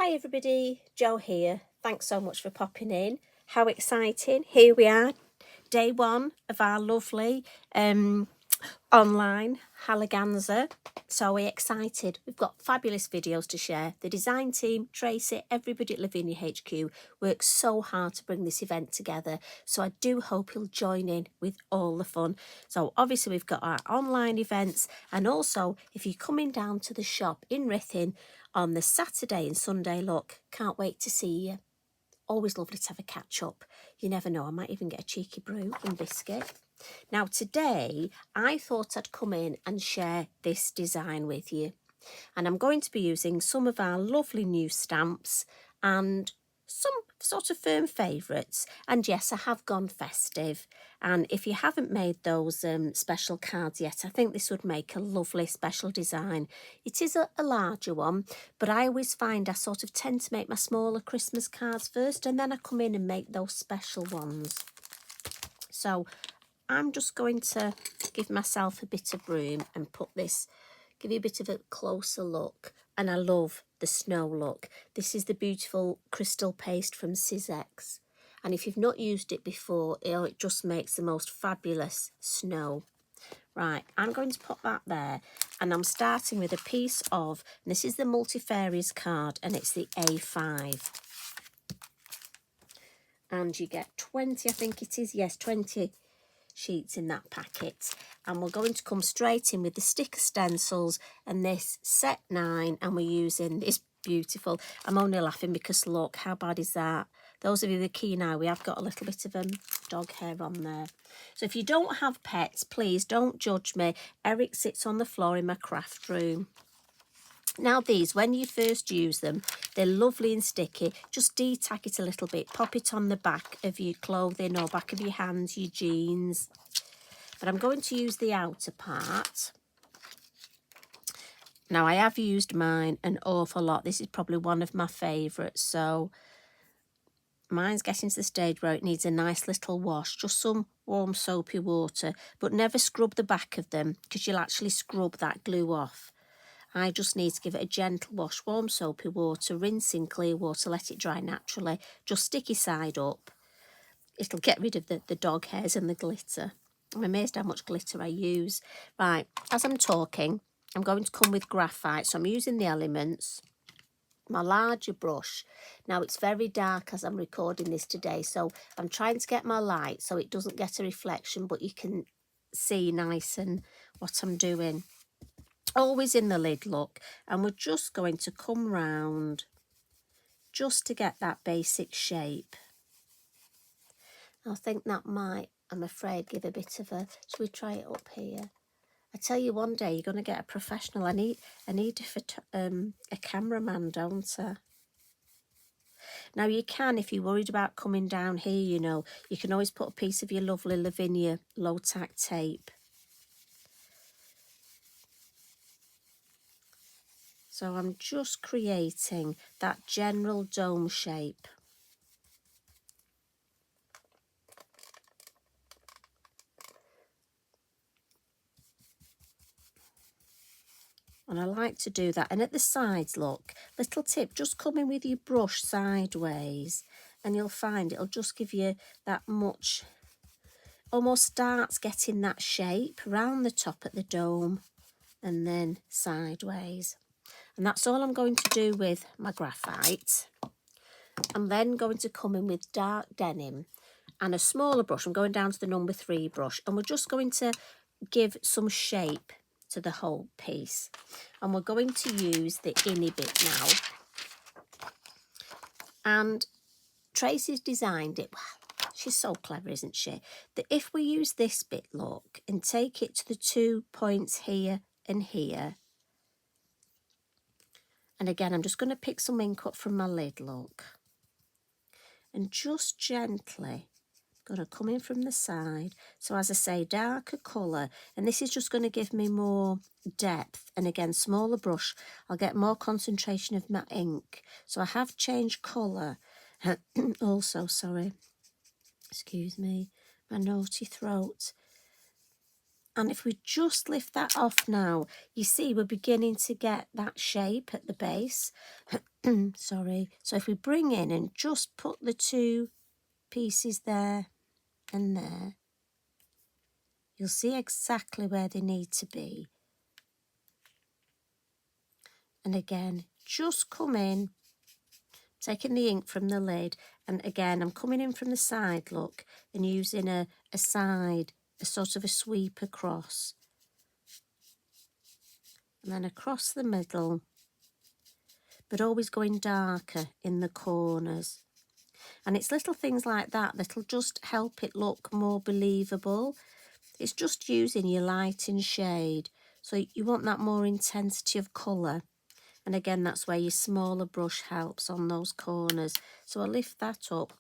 Hi everybody, Jo here. Thanks so much for popping in. How exciting. Here we are, day one of our lovely online Hallowganza. So we're excited. We've got fabulous videos to share. The design team, Tracy, everybody at Lavinia HQ worked so hard to bring this event together. So I do hope you'll join in with all the fun. So obviously we've got our online events, and also if you're coming down to the shop in Ruthin on the Saturday and Sunday, look, can't wait to see you. Always lovely to have a catch up. You never know, I might even get a cheeky brew and biscuit. Now today I thought I'd come in and share this design with you, and I'm going to be using some of our lovely new stamps and some sort of firm favourites. And yes, I have gone festive, and if you haven't made those special cards yet, I think this would make a lovely special design. It is a larger one, but I always find I sort of tend to make my smaller Christmas cards first, and then I come in and make those special ones. So I'm just going to give myself a bit of room and put this, give you a bit of a closer look. And I love the snow look. This is the beautiful crystal paste from Sizzix. And if you've not used it before, it just makes the most fabulous snow. Right, I'm going to put that there. And I'm starting with a piece of, and this is the Multifarious card, and it's the A5. And you get 20, I think it is, yes, 20 sheets in that packet, and we're going to come straight in with the sticker stencils and this set 9, and we're using this beautiful, I'm only laughing because look how bad is that. Those of you with a keen eye, we have got a little bit of dog hair on there. So if you don't have pets, please don't judge me. Eric sits on the floor in my craft room. Now these, when you first use them, they're lovely and sticky. Just de-tack it a little bit. Pop it on the back of your clothing or back of your hands, your jeans. But I'm going to use the outer part. Now I have used mine an awful lot. This is probably one of my favourites. So mine's getting to the stage where it needs a nice little wash. Just some warm soapy water. But never scrub the back of them, because you'll actually scrub that glue off. I just need to give it a gentle wash, warm soapy water, rinse in clear water, let it dry naturally. Just sticky side up. It'll get rid of the dog hairs and the glitter. I'm amazed how much glitter I use. Right, as I'm talking, I'm going to come with graphite. So I'm using the elements, my larger brush. Now it's very dark as I'm recording this today, so I'm trying to get my light so it doesn't get a reflection, but you can see nice and what I'm doing. Always in the lid, look, and we're just going to come round just to get that basic shape. I think that might, I'm afraid, give a bit of a, should we try it up here? I tell you, one day you're going to get a professional. I need a cameraman, don't I? Now you can, if you're worried about coming down here, you know, you can always put a piece of your lovely Lavinia low-tack tape. So I'm just creating that general dome shape. And I like to do that. And at the sides, look, little tip, just come in with your brush sideways and you'll find it'll just give you that much, almost starts getting that shape round the top at the dome and then sideways. And that's all I'm going to do with my graphite. I'm then going to come in with dark denim and a smaller brush. I'm going down to the number 3 brush, and we're just going to give some shape to the whole piece. And we're going to use the innie bit now. And Tracy's designed it. Wow, she's so clever, isn't she? That if we use this bit, look, and take it to the 2 points here and here. And again, I'm just going to pick some ink up from my lid, look. And just gently going to come in from the side. So as I say, darker colour, and this is just going to give me more depth. And again, smaller brush, I'll get more concentration of my ink. So I have changed colour. Also, sorry, excuse me, my naughty throat. And if we just lift that off now, you see we're beginning to get that shape at the base. Sorry. So if we bring in and just put the two pieces there and there, you'll see exactly where they need to be. And again, just come in, taking the ink from the lid, and again, I'm coming in from the side, look, and using a side, a sort of a sweep across. And then across the middle, but always going darker in the corners. And it's little things like that that'll just help it look more believable. It's just using your light and shade. So you want that more intensity of colour. And again, that's where your smaller brush helps on those corners. So I'll lift that up.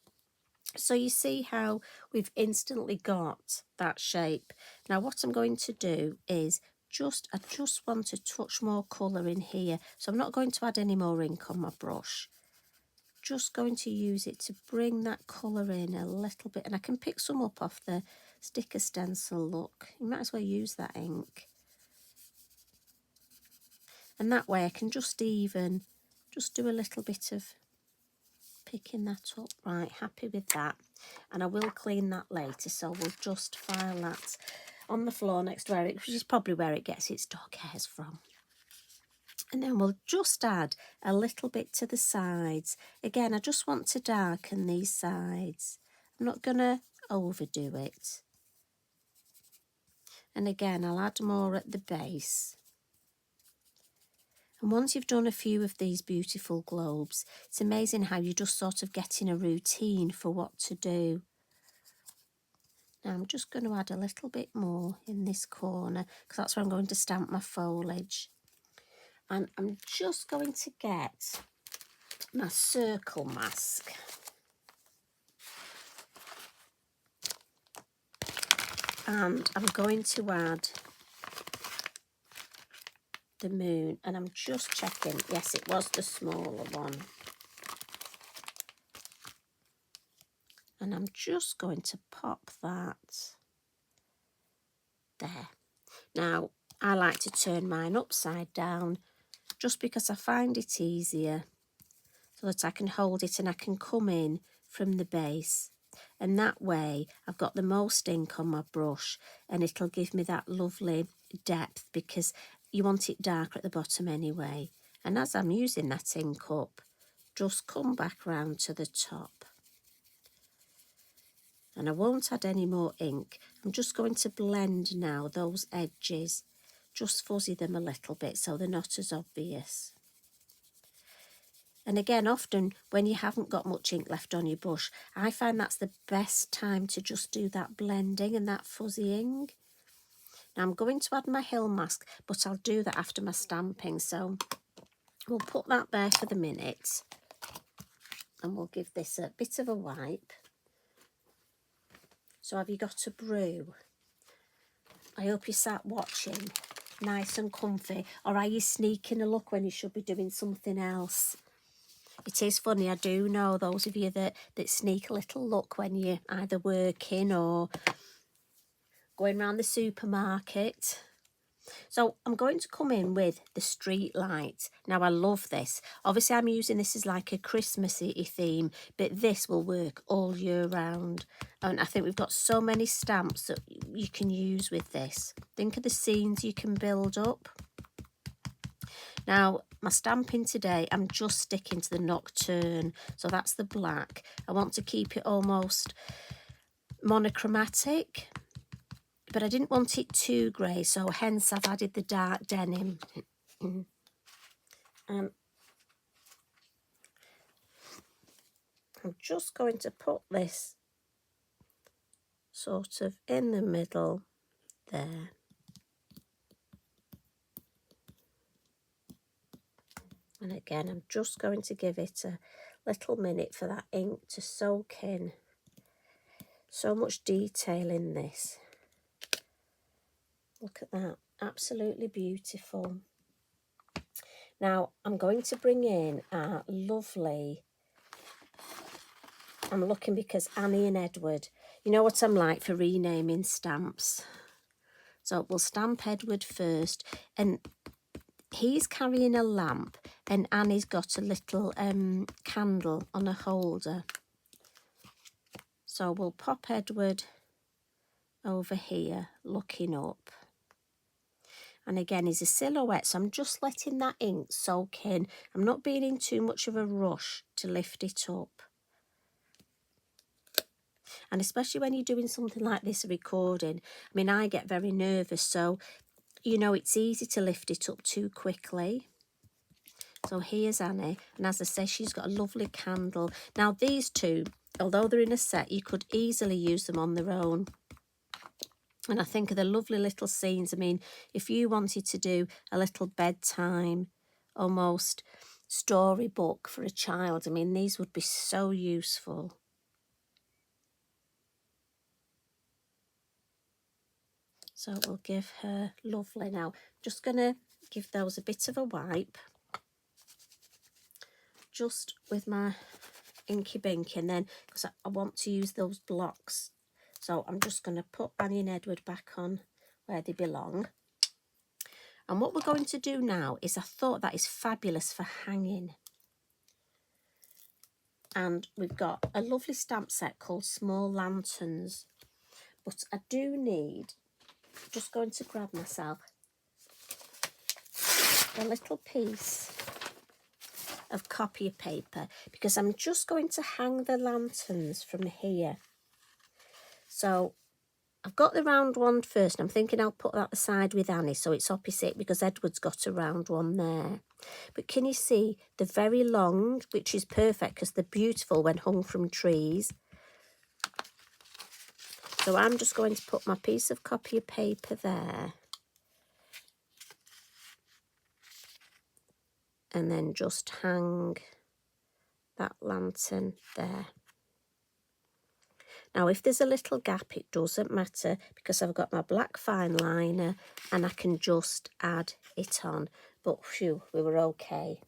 So you see how we've instantly got that shape. Now what I'm going to do is I just want a touch more colour in here. So I'm not going to add any more ink on my brush. Just going to use it to bring that colour in a little bit. And I can pick some up off the sticker stencil, look. You might as well use that ink. And that way I can just do a little bit of picking that up. Right, happy with that. And I will clean that later, so we'll just file that on the floor next to Eric, which is probably where it gets its dog hairs from. And then we'll just add a little bit to the sides. Again, I just want to darken these sides. I'm not going to overdo it. And again, I'll add more at the base. And once you've done a few of these beautiful globes, it's amazing how you just sort of get in a routine for what to do. Now I'm just going to add a little bit more in this corner because that's where I'm going to stamp my foliage. And I'm just going to get my circle mask. And I'm going to add the moon, and I'm just checking, yes, it was the smaller one. And I'm just going to pop that there. Now, I like to turn mine upside down just because I find it easier so that I can hold it and I can come in from the base. And that way, I've got the most ink on my brush and it'll give me that lovely depth because you want it darker at the bottom anyway. And as I'm using that ink up, just come back round to the top. And I won't add any more ink. I'm just going to blend now those edges, just fuzzy them a little bit so they're not as obvious. And again, often when you haven't got much ink left on your brush, I find that's the best time to just do that blending and that fuzzying. Now I'm going to add my hill mask, but I'll do that after my stamping. So we'll put that there for the minute. And we'll give this a bit of a wipe. So have you got a brew? I hope you sat watching, nice and comfy. Or are you sneaking a look when you should be doing something else? It is funny, I do know those of you that sneak a little look when you're either working or going around the supermarket. So I'm going to come in with the street light. Now I love this. Obviously I'm using this as like a Christmassy theme, but this will work all year round. And I think we've got so many stamps that you can use with this. Think of the scenes you can build up. Now, my stamping today, I'm just sticking to the Nocturne. So that's the black. I want to keep it almost monochromatic, but I didn't want it too grey, so hence I've added the dark denim. I'm just going to put this sort of in the middle there. And again, I'm just going to give it a little minute for that ink to soak in. So much detail in this. Look at that, absolutely beautiful. Now, I'm going to bring in our lovely, I'm looking because Annie and Edward, you know what I'm like for renaming stamps. So we'll stamp Edward first, and he's carrying a lamp, and Annie's got a little candle on a holder. So we'll pop Edward over here looking up. And again, he's a silhouette, so I'm just letting that ink soak in. I'm not being in too much of a rush to lift it up. And especially when you're doing something like this, a recording, I mean, I get very nervous, so, you know, it's easy to lift it up too quickly. So here's Annie, and as I say, she's got a lovely candle. Now these two, although they're in a set, you could easily use them on their own. And I think of the lovely little scenes. I mean, if you wanted to do a little bedtime, almost storybook for a child, I mean, these would be so useful. So we'll give her lovely. Now, just going to give those a bit of a wipe. Just with my Inky Binky, and then, because I want to use those blocks. So I'm just going to put Annie and Edward back on where they belong. And what we're going to do now is, I thought that is fabulous for hanging. And we've got a lovely stamp set called Small Lanterns. But I do need, just going to grab myself a little piece of copy paper, because I'm just going to hang the lanterns from here. So I've got the round one first, and I'm thinking I'll put that aside with Annie so it's opposite, because Edward's got a round one there. But can you see they're very long, which is perfect because they're beautiful when hung from trees. So I'm just going to put my piece of copy paper there, and then just hang that lantern there. Now, if there's a little gap, it doesn't matter, because I've got my black fine liner and I can just add it on. But phew, we were okay.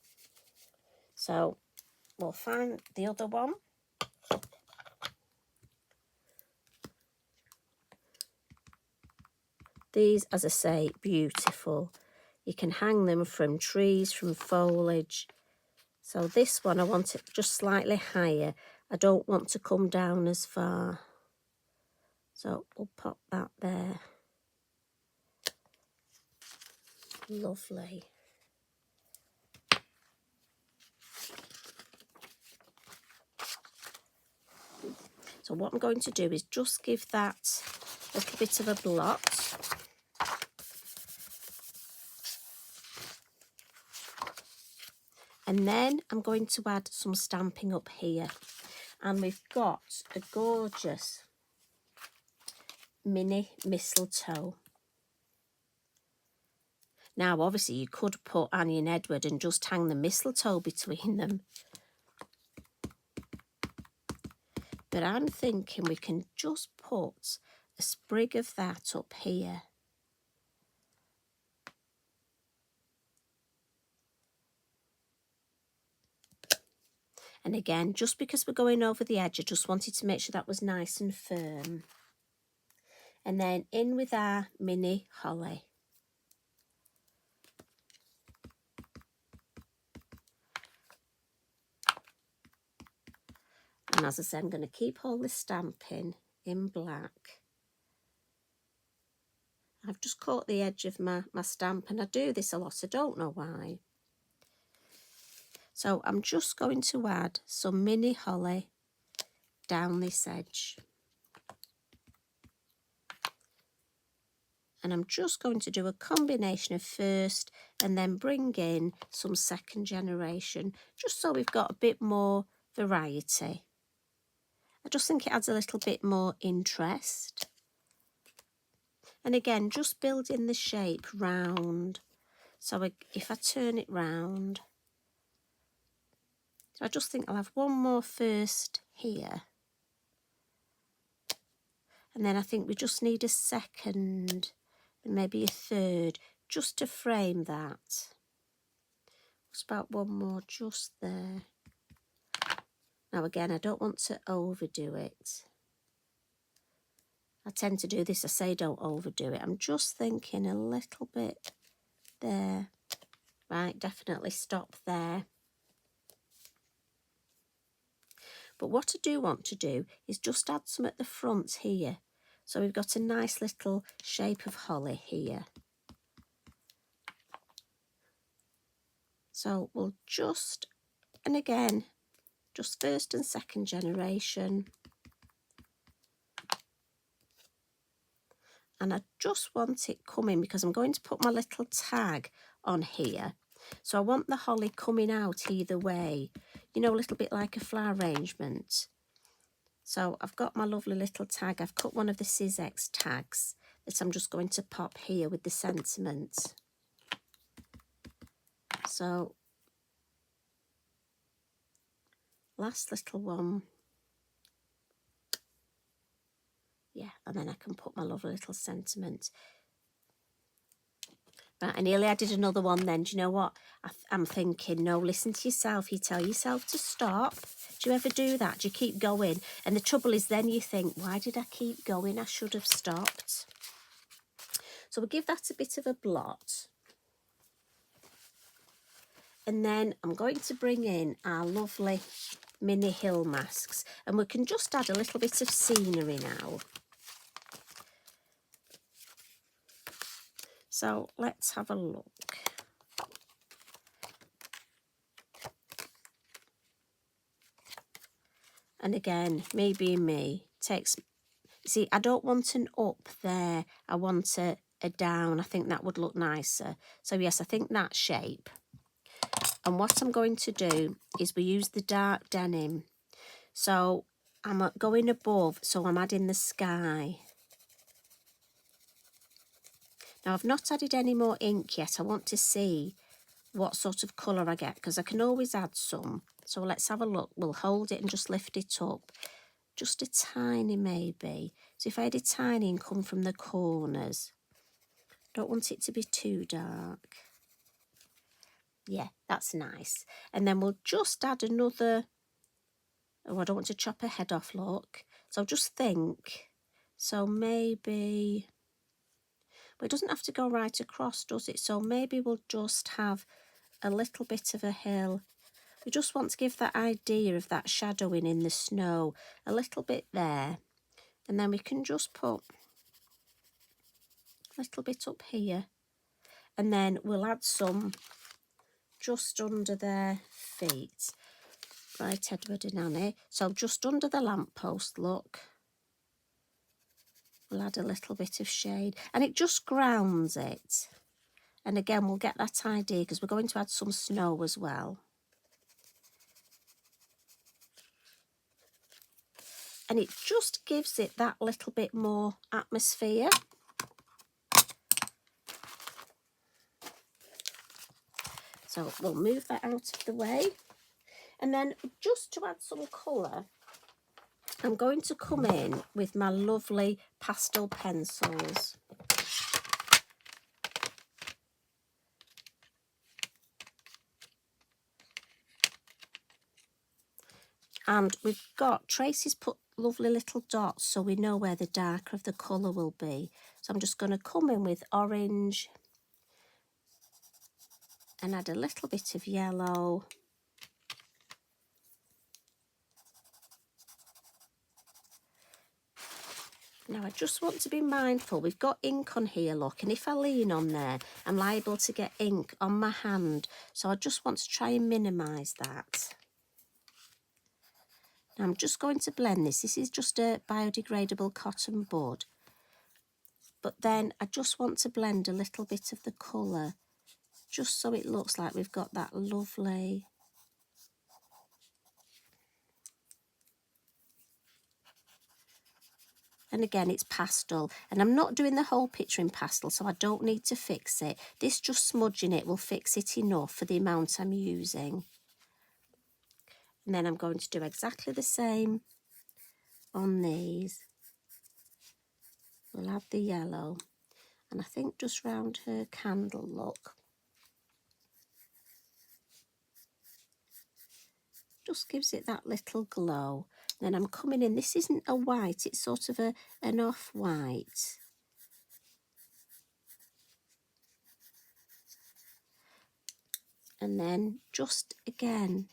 So we'll find the other one. These, as I say, beautiful. You can hang them from trees, from foliage. So this one, I want it just slightly higher. I don't want to come down as far. So we'll pop that there. Lovely. So what I'm going to do is just give that a little bit of a blot. And then I'm going to add some stamping up here. And we've got a gorgeous mini mistletoe. Now, obviously, you could put Annie and Edward and just hang the mistletoe between them. But I'm thinking we can just put a sprig of that up here. And again, just because we're going over the edge, I just wanted to make sure that was nice and firm. And then in with our mini holly. And as I said, I'm going to keep all the stamping in black. I've just caught the edge of my stamp, and I do this a lot, I don't know why. So I'm just going to add some mini holly down this edge. And I'm just going to do a combination of first and then bring in some second generation, just so we've got a bit more variety. I just think it adds a little bit more interest. And again, just building the shape round. So if I turn it round, so I just think I'll have one more first here. And then I think we just need a second and maybe a third just to frame that. Just about one more just there. Now again, I don't want to overdo it. I tend to do this. I say don't overdo it. I'm just thinking a little bit there. Right, definitely stop there. But what I do want to do is just add some at the front here. So we've got a nice little shape of holly here. So we'll just, and again, just first and second generation. And I just want it coming because I'm going to put my little tag on here. So I want the holly coming out either way, you know, a little bit like a flower arrangement. So I've got my lovely little tag. I've cut one of the Sizzix tags that I'm just going to pop here with the sentiment. So last little one. Yeah, and then I can put my lovely little sentiment. Right, I nearly added another one then. Do you know what? I'm thinking, no, listen to yourself. You tell yourself to stop. Do you ever do that? Do you keep going? And the trouble is then you think, why did I keep going? I should have stopped. So we'll give that a bit of a blot. And then I'm going to bring in our lovely mini hill masks. And we can just add a little bit of scenery now. So let's have a look. And again, me being me, takes, see, I don't want an up there. I want a down. I think that would look nicer. So yes, I think that shape. And what I'm going to do is we use the dark denim. So I'm going above, so I'm adding the sky. Now I've not added any more ink yet. I want to see what sort of colour I get because I can always add some. So let's have a look. We'll hold it and just lift it up. Just a tiny maybe. So if I had a tiny and come from the corners. Don't want it to be too dark. Yeah, that's nice. And then we'll just add another. Oh, I don't want to chop her head off, look. So just think. So maybe. But it doesn't have to go right across, does it? So maybe we'll just have a little bit of a hill. We just want to give that idea of that shadowing in the snow. A little bit there. And then we can just put a little bit up here. And then we'll add some just under their feet. Right, Edward and Annie. So just under the lamppost, look. We'll add a little bit of shade. And it just grounds it. And again, we'll get that idea because we're going to add some snow as well. And it just gives it that little bit more atmosphere. So we'll move that out of the way. And then just to add some colour, I'm going to come in with my lovely pastel pencils. And we've got, Tracy's put lovely little dots so we know where the darker of the colour will be. So I'm just going to come in with orange and add a little bit of yellow. Now I just want to be mindful, we've got ink on here, look, and if I lean on there, I'm liable to get ink on my hand. So I just want to try and minimise that. Now I'm just going to blend this. This is just a biodegradable cotton bud. But then I just want to blend a little bit of the colour, just so it looks like we've got that lovely. And again, it's pastel. And I'm not doing the whole picture in pastel, so I don't need to fix it. This just smudging it will fix it enough for the amount I'm using. And then I'm going to do exactly the same on these. We'll add the yellow. And I think just round her candle, look. just gives it that little glow. Then I'm coming in, this isn't a white, it's sort of an off-white. And then just again,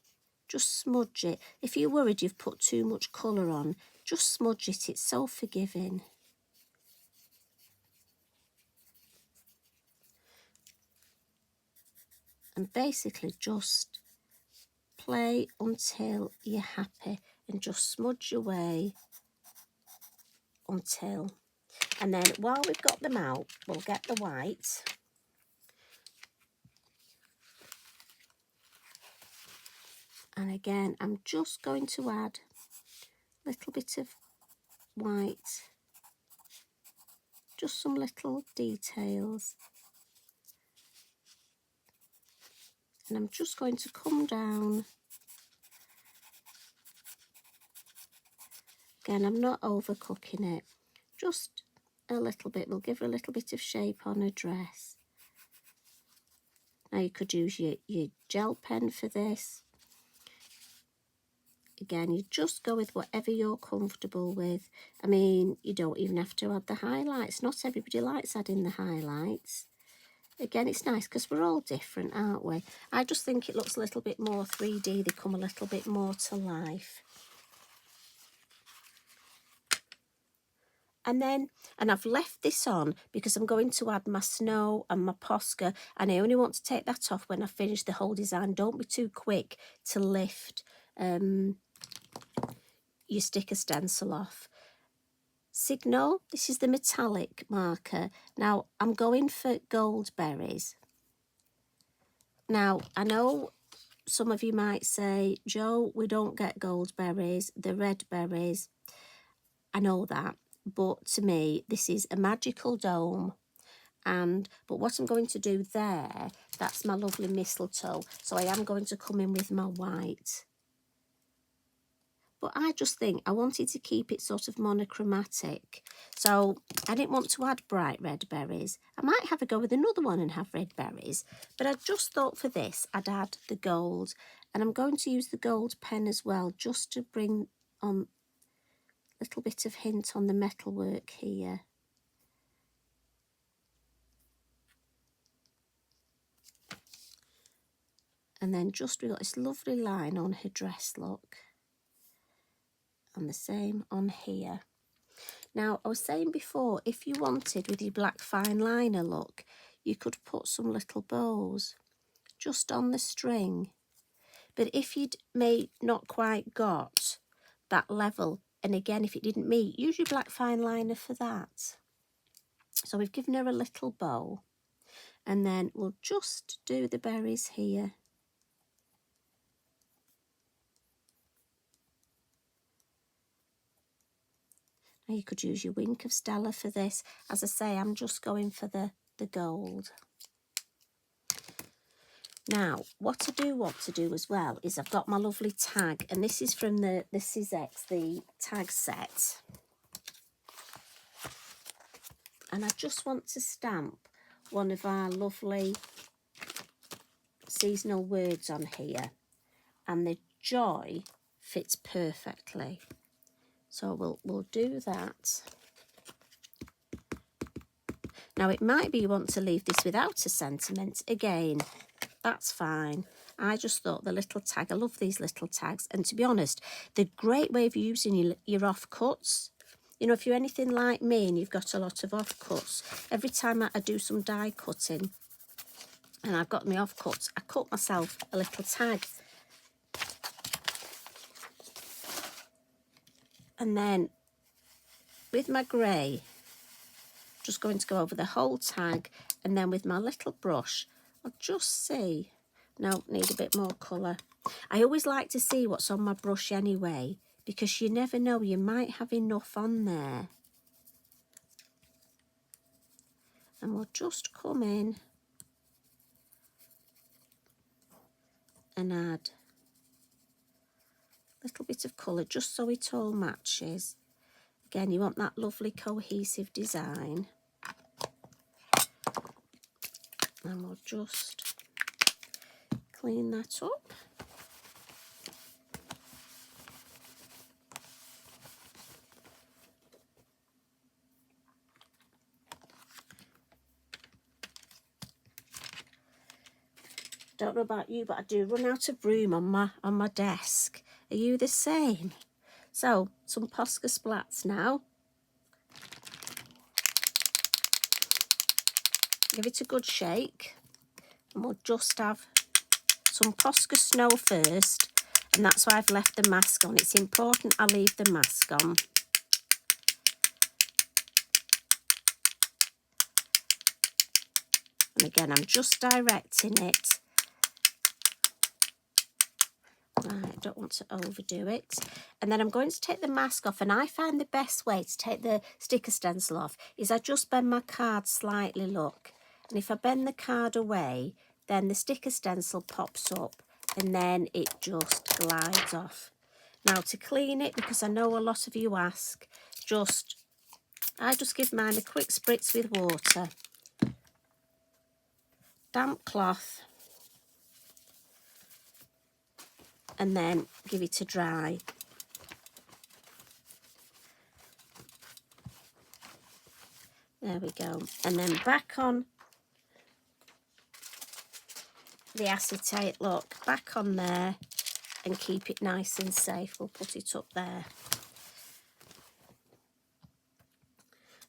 just smudge it. If you're worried you've put too much colour on, just smudge it, it's so forgiving. And basically just play until you're happy and just smudge your way until. And then while we've got them out, we'll get the white. And again, I'm just going to add a little bit of white, just some little details. And I'm just going to come down. Again, I'm not overcooking it, just a little bit. We'll give her a little bit of shape on her dress. Now you could use your gel pen for this. Again, you just go with whatever you're comfortable with. I mean, you don't even have to add the highlights. Not everybody likes adding the highlights. Again, it's nice because we're all different, aren't we? I just think it looks a little bit more 3D. They come a little bit more to life. And I've left this on because I'm going to add my snow and my posca, and I only want to take that off when I finish the whole design. Don't be too quick to lift your sticker stencil off. Signal, this is the metallic marker. Now I'm going for gold berries. Now I know some of you might say, Jo, we don't get gold berries, the red berries. I know that, but to me this is a magical dome. But what I'm going to do there, that's my lovely mistletoe, so I am going to come in with my white. But I just think I wanted to keep it sort of monochromatic. So I didn't want to add bright red berries. I might have a go with another one and have red berries. But I just thought for this, I'd add the gold. And I'm going to use the gold pen as well, just to bring on a little bit of hint on the metalwork here. And then just, we've got this lovely line on her dress, look. And the same on here. Now, I was saying before, if you wanted with your black fine liner look, you could put some little bows just on the string. But if you'd not quite got that level, and again, if it didn't meet, use your black fine liner for that. So we've given her a little bow, and then we'll just do the berries here. Now you could use your wink of Stella for this. As I say, I'm just going for the gold. Now, what I do want to do as well is I've got my lovely tag, and this is from the Sizzix, the tag set. And I just want to stamp one of our lovely seasonal words on here. And the joy fits perfectly. So we'll do that. Now it might be you want to leave this without a sentiment. Again, that's fine. I just thought the little tag, I love these little tags. And to be honest, the great way of using your offcuts, you know, if you're anything like me and you've got a lot of offcuts, every time I do some die cutting and I've got my offcuts, I cut myself a little tag. And then with my grey, just going to go over the whole tag, and then with my little brush, I'll just see. No, need a bit more colour. I always like to see what's on my brush anyway, because you never know, you might have enough on there. And we'll just come in and add a little bit of colour just so it all matches. Again, you want that lovely cohesive design. And we'll just clean that up. Don't know about you, but I do run out of room on my desk. Are you the same? So, some Posca splats now. Give it a good shake. And we'll just have some Posca Snow first. And that's why I've left the mask on. It's important I leave the mask on. And again, I'm just directing it. Right, I don't want to overdo it. And then I'm going to take the mask off. And I find the best way to take the sticker stencil off is I just bend my card slightly, look. And if I bend the card away, then the sticker stencil pops up and then it just glides off. Now to clean it, because I know a lot of you ask, I just give mine a quick spritz with water. Damp cloth. And then give it a dry. There we go. And then back on the acetate, look, back on there and keep it nice and safe. We'll put it up there.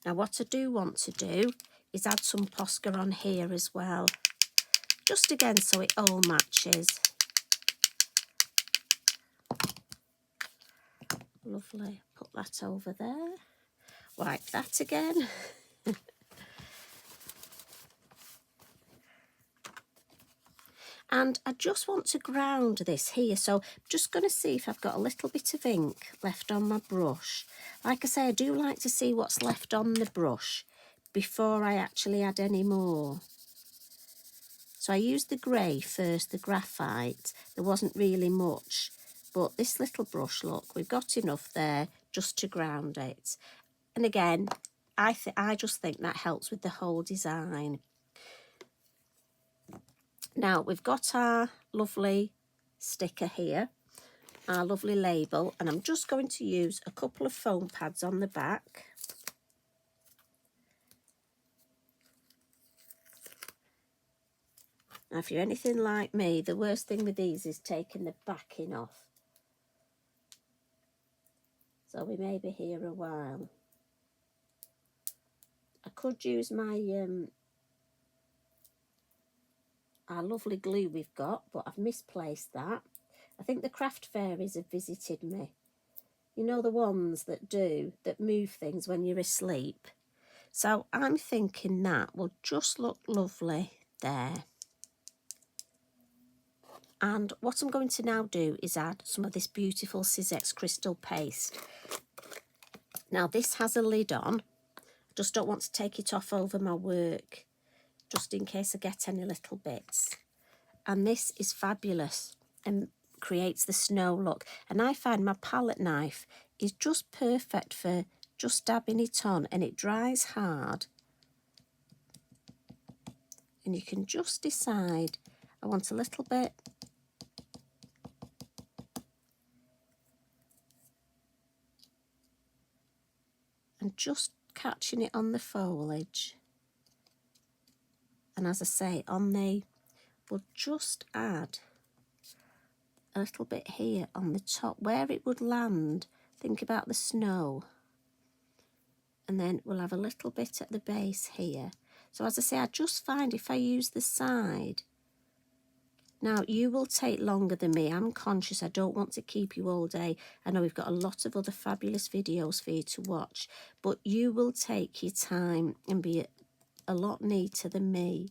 Now what I do want to do is add some Posca on here as well. Just again so it all matches. Lovely. Put that over there. Wipe that again. And I just want to ground this here. So I'm just going to see if I've got a little bit of ink left on my brush. Like I say, I do like to see what's left on the brush before I actually add any more. So I used the grey first, the graphite. There wasn't really much. But this little brush, look, we've got enough there just to ground it. And again, I just think that helps with the whole design. Now, we've got our lovely sticker here, our lovely label, and I'm just going to use a couple of foam pads on the back. Now, if you're anything like me, the worst thing with these is taking the backing off. So we may be here a while. I could use my our lovely glue we've got, but I've misplaced that. I think the craft fairies have visited me. You know, the ones that move things when you're asleep. So I'm thinking that will just look lovely there. And what I'm going to now do is add some of this beautiful Sizzix crystal paste. Now this has a lid on. Just don't want to take it off over my work, just in case I get any little bits. And this is fabulous and creates the snow look. And I find my palette knife is just perfect for just dabbing it on, and it dries hard. And you can just decide, I want a little bit. And just catching it on the foliage. And as I say, we'll just add a little bit here on the top where it would land. Think about the snow. And then we'll have a little bit at the base here. So as I say, I just find if I use the side. Now, you will take longer than me. I'm conscious. I don't want to keep you all day. I know we've got a lot of other fabulous videos for you to watch, but you will take your time and be a lot neater than me.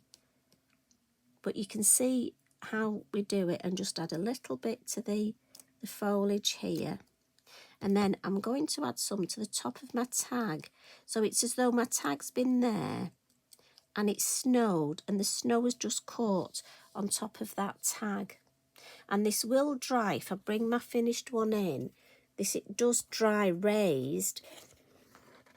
But you can see how we do it and just add a little bit to the foliage here. And then I'm going to add some to the top of my tag. So it's as though my tag's been there and it's snowed and the snow has just caught on top of that tag. And this will dry. If I bring my finished one in, it does dry raised.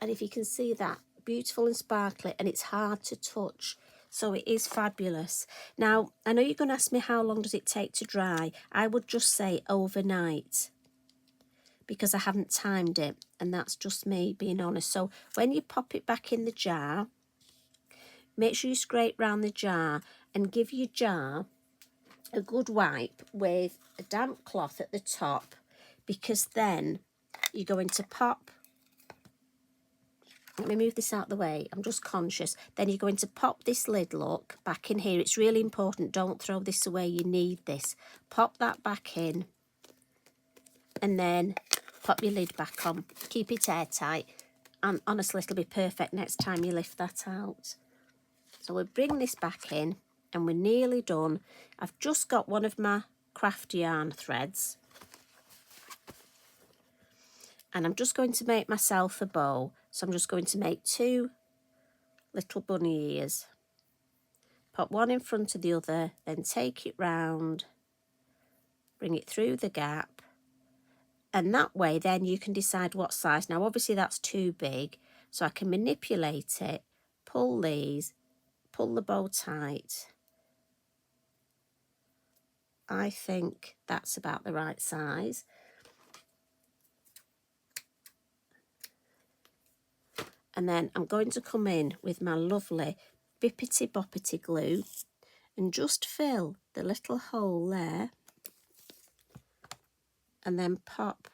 And if you can see that, beautiful and sparkly, and it's hard to touch. So it is fabulous. Now, I know you're going to ask me how long does it take to dry. I would just say overnight, because I haven't timed it, and that's just me being honest. So when you pop it back in the jar, make sure you scrape round the jar and give your jar a good wipe with a damp cloth at the top, because then you're going to pop, let me move this out of the way, I'm just conscious, then you're going to pop this lid, look, back in here. It's really important, don't throw this away, you need this. Pop that back in, and then pop your lid back on. Keep it airtight, and honestly it'll be perfect next time you lift that out. So we'll bring this back in, and we're nearly done. I've just got one of my crafty yarn threads, and I'm just going to make myself a bow. So I'm just going to make 2 little bunny ears. Pop one in front of the other, then take it round, bring it through the gap, and that way then you can decide what size. Now obviously that's too big, so I can manipulate it, pull these, pull the bow tight. I think that's about the right size. And then I'm going to come in with my lovely Bippity Boppity glue and just fill the little hole there, and then pop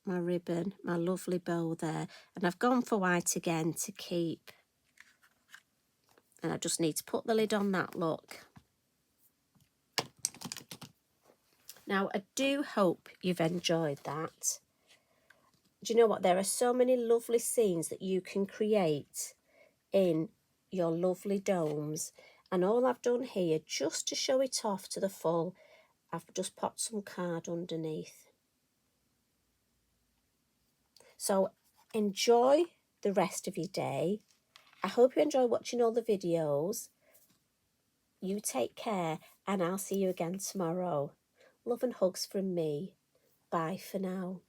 my ribbon, my lovely bow there. And I've gone for white again to keep. And I just need to put the lid on that, look. Now I do hope you've enjoyed that. Do you know what? There are so many lovely scenes that you can create in your lovely domes. And all I've done here, just to show it off to the full, I've just popped some card underneath. So enjoy the rest of your day. I hope you enjoy watching all the videos. You take care, and I'll see you again tomorrow. Love and hugs from me. Bye for now.